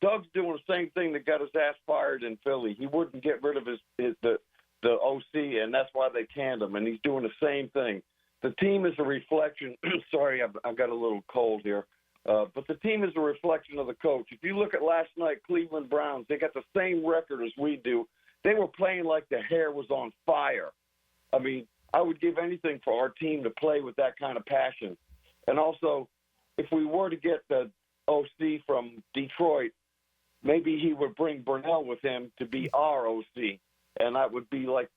Doug's doing the same thing that got his ass fired in Philly. He wouldn't get rid of the OC, and that's why they canned him. And he's doing the same thing. The team is a reflection. Sorry, I've got a little cold here. But the team is a reflection of the coach. If you look at last night, Cleveland Browns, they got the same record as we do. They were playing like the hair was on fire. I mean, I would give anything for our team to play with that kind of passion. And also, if we were to get the OC from Detroit, maybe he would bring Burnell with him to be our OC. And that would be like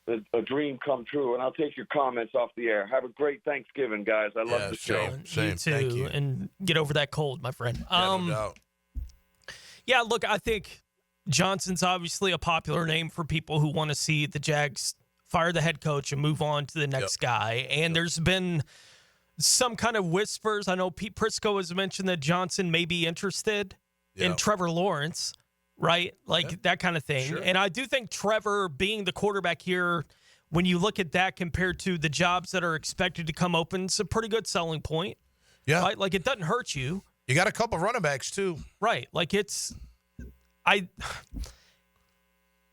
a dream come true. And I'll take your comments off the air. Have a great Thanksgiving, guys. I love the show. Same. You too. Thank you. And get over that cold, my friend. No doubt. Yeah, look, I think Johnson's obviously a popular name for people who want to see the Jags fire the head coach and move on to the next guy. And there's been some kind of whispers. I know Pete Prisco has mentioned that Johnson may be interested in Trevor Lawrence. Right? Like that kind of thing. Sure. And I do think Trevor being the quarterback here, when you look at that compared to the jobs that are expected to come open, it's a pretty good selling point. Yeah. Right? Like it doesn't hurt you. You got a couple running backs too. Right. Like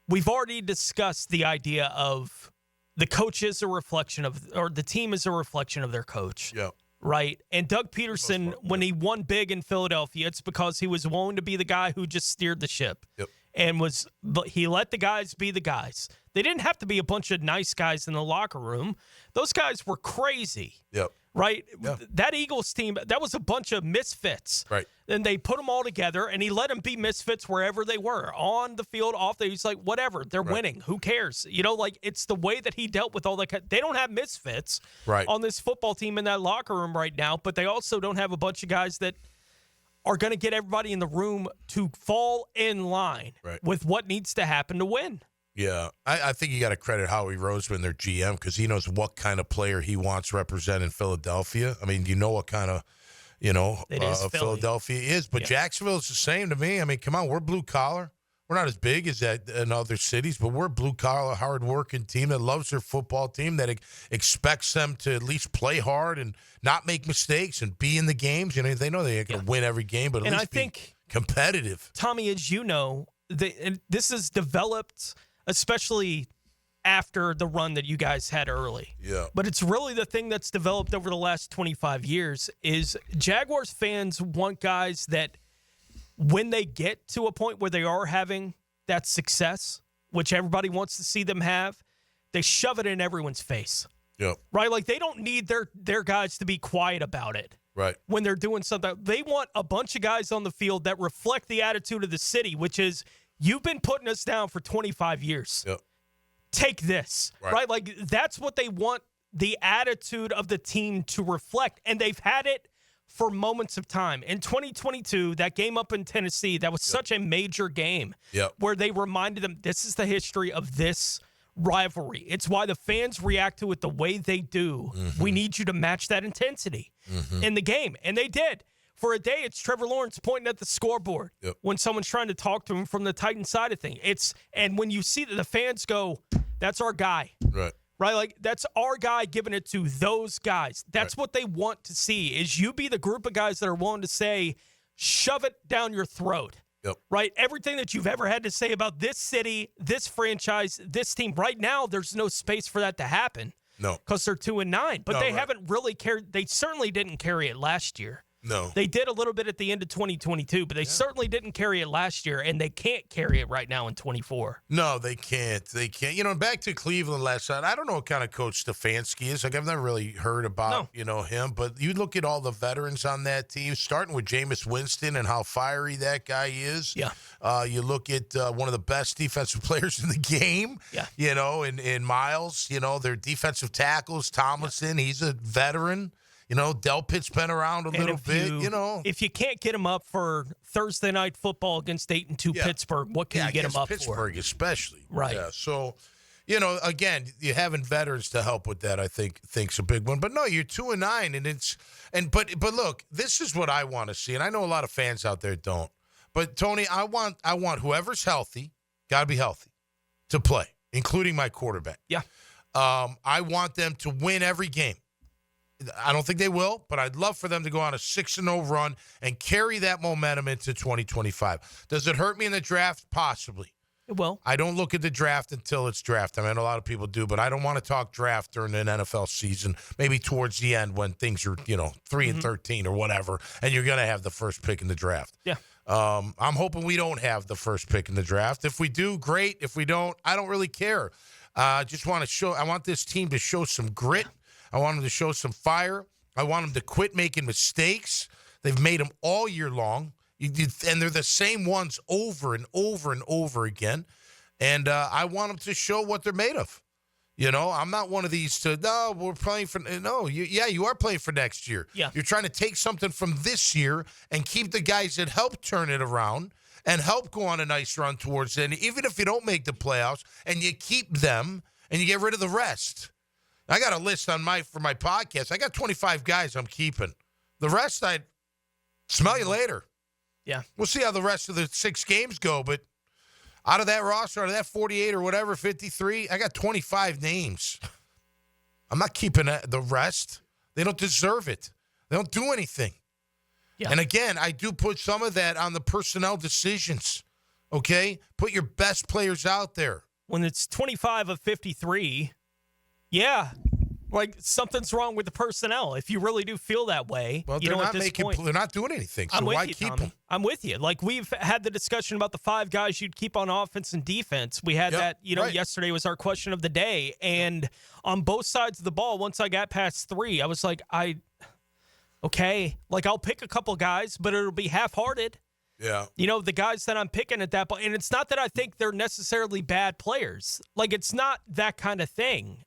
we've already discussed the idea of the coach is a reflection of, or the team is a reflection of their coach. Yeah. Right. And Doug Peterson, when he won big in Philadelphia, it's because he was willing to be the guy who just steered the ship. Yep. And he let the guys be the guys. They didn't have to be a bunch of nice guys in the locker room. Those guys were crazy. Yep. Right? Yeah. That Eagles team, that was a bunch of misfits. Right. And they put them all together, and he let them be misfits wherever they were. On the field, off the, he's like, whatever, they're winning. Who cares? You know, like, it's the way that he dealt with all that. They don't have misfits on this football team in that locker room right now, but they also don't have a bunch of guys that are going to get everybody in the room to fall in line with what needs to happen to win. Yeah, I think you got to credit Howie Roseman, their GM, because he knows what kind of player he wants representing Philadelphia. I mean, you know what kind of, Philadelphia is. But Jacksonville is the same to me. I mean, come on, we're blue collar. We're not as big as that in other cities, but we're a blue collar, hard working team that loves their football team, that expects them to at least play hard and not make mistakes and be in the games. You know, they know they ain't going to win every game, but at least be competitive. Tommy, as you know, this is developed, especially after the run that you guys had early. Yeah. But it's really the thing that's developed over the last 25 years is Jaguars fans want guys that when they get to a point where they are having that success, which everybody wants to see them have, they shove it in everyone's face. Yep. Right? Like they don't need their guys to be quiet about it. Right. When they're doing something. They want a bunch of guys on the field that reflect the attitude of the city, which is, you've been putting us down for 25 years. Yep. Take this, right? Like, that's what they want the attitude of the team to reflect, and they've had it for moments of time. In 2022, that game up in Tennessee, that was such a major game where they reminded them, this is the history of this rivalry. It's why the fans react to it the way they do. Mm-hmm. We need you to match that intensity in the game, and they did. For a day, it's Trevor Lawrence pointing at the scoreboard when someone's trying to talk to him from the Titan side of things. And when you see that the fans go, that's our guy. Right? Like, that's our guy giving it to those guys. That's what they want to see, is you be the group of guys that are willing to say, shove it down your throat. Right? Everything that you've ever had to say about this city, this franchise, this team. Right now, there's no space for that to happen. No. Because they're 2-9. But they haven't really carried – they certainly didn't carry it last year. No. They did a little bit at the end of 2022, but they certainly didn't carry it last year, and they can't carry it right now in 24. No, they can't. They can't. You know, back to Cleveland last night, I don't know what kind of coach Stefanski is. Like, I've never really heard about, him. But you look at all the veterans on that team, starting with Jameis Winston and how fiery that guy is. Yeah. You look at one of the best defensive players in the game, in Miles. You know, their defensive tackles, Tomlinson, he's a veteran. You know, Delpit's been around a little bit, If you can't get him up for Thursday night football against 8-2 Pittsburgh, what can you get him up Pittsburgh for? especially. Right. Yeah, so, again, you having veterans to help with that, I think's a big one. But no, you're 2-9, but look, this is what I want to see, and I know a lot of fans out there don't. But Tony, I want whoever's healthy, got to be healthy, to play, including my quarterback. Yeah. I want them to win every game. I don't think they will, but I'd love for them to go on a 6-0 run and carry that momentum into 2025. Does it hurt me in the draft? Possibly. It will. I don't look at the draft until it's draft. I mean, a lot of people do, but I don't want to talk draft during an NFL season, maybe towards the end when things are, 3-13 or whatever, and you're going to have the first pick in the draft. Yeah. I'm hoping we don't have the first pick in the draft. If we do, great. If we don't, I don't really care. Just want to show. I want this team to show some grit. I want them to show some fire. I want them to quit making mistakes. They've made them all year long, and they're the same ones over and over and over again. And I want them to show what they're made of. I'm not one of these we're playing for, you are playing for next year. Yeah. You're trying to take something from this year and keep the guys that help turn it around and help go on a nice run towards it. And even if you don't make the playoffs and you keep them and you get rid of the rest. I got a list for my podcast. I got 25 guys I'm keeping. The rest, I'd smell you later. Yeah. We'll see how the rest of the 6 games go, but out of that roster, out of that 48 or whatever, 53, I got 25 names. I'm not keeping the rest. They don't deserve it. They don't do anything. Yeah. And again, I do put some of that on the personnel decisions, okay? Put your best players out there. When it's 25 of 53, yeah, like something's wrong with the personnel. If you really do feel that way, well, they're not doing anything. So why keep them? I'm with you. Like we've had the discussion about the 5 guys you'd keep on offense and defense. We had that, right. Yesterday was our question of the day. And on both sides of the ball, once I got past 3, I was like, okay, like I'll pick a couple guys, but it'll be half-hearted. Yeah. The guys that I'm picking at that point, and it's not that I think they're necessarily bad players. Like it's not that kind of thing.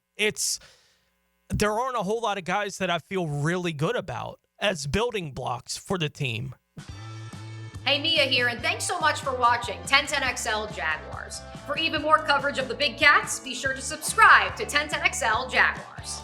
There aren't a whole lot of guys that I feel really good about as building blocks for the team. Hey, Mia here, and thanks so much for watching 1010XL Jaguars. For even more coverage of the Big Cats, be sure to subscribe to 1010XL Jaguars.